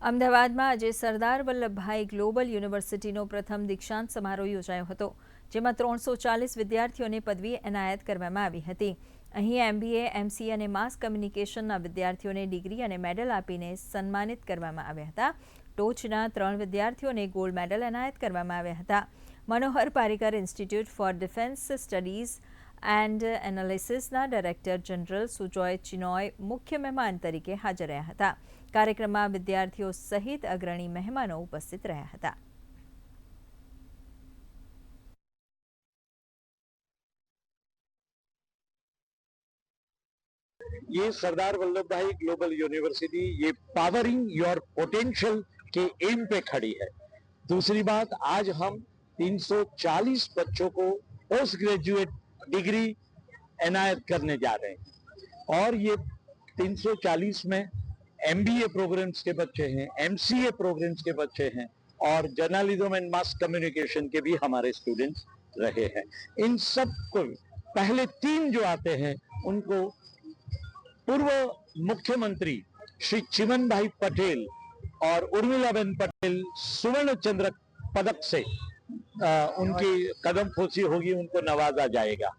અમદાવાદમાં આજે સરદાર વલ્લભભાઈ ગ્લોબલ યુનિવર્સિટીનો પ્રથમ દીક્ષાંત સમારોહ યોજાયો હતો, જેમાં 340 વિદ્યાર્થીઓને પદવી એનાયત કરવામાં આવી હતી. અહીં MBA, MCA અને માસ કમ્યુનિકેશનના વિદ્યાર્થીઓને ડિગ્રી અને મેડલ આપીને સન્માનિત કરવામાં આવ્યા હતા. ટોચના 3 વિદ્યાર્થીઓને ગોલ્ડ મેડલ એનાયત કરવામાં આવ્યા હતા. Manohar Parrikar institute for defence studies and એનાલિસિસના ડાયરેક્ટર જનરલ સુજોય ચિનોય મુખ્ય મહેમાન તરીકે હાજર રહ્યા હતા. કાર્યક્રમમાં વિદ્યાર્થીઓ સહિત અગ્રણી મહેમાનો ઉપસ્થિત રહ્યા હતા. ये सरदार वल्लभ भाई ग्लोबल यूनिवर्सिटी ये पावरिंग योर पोटेंशियल के एम पे खड़ी है। दूसरी बात, आज हम 340 बच्चों को पोस्ट ग्रेजुएट डिग्री एनायत करने जा रहे हैं और ये 340 में MBA प्रोग्राम्स के बच्चे हैं, MCA प्रोग्राम्स के बच्चे हैं और जर्नलिज्म एंड मास कम्युनिकेशन के भी हमारे स्टूडेंट्स रहे हैं। इन सब को पहले 3 जो आते हैं उनको पूर्व मुख्यमंत्री श्री चिमन भाई पटेल और उर्मिलाबेन पटेल सुवर्ण चंद्रक पदक से उनकी कदम फूसी होगी, उनको नवाजा जाएगा।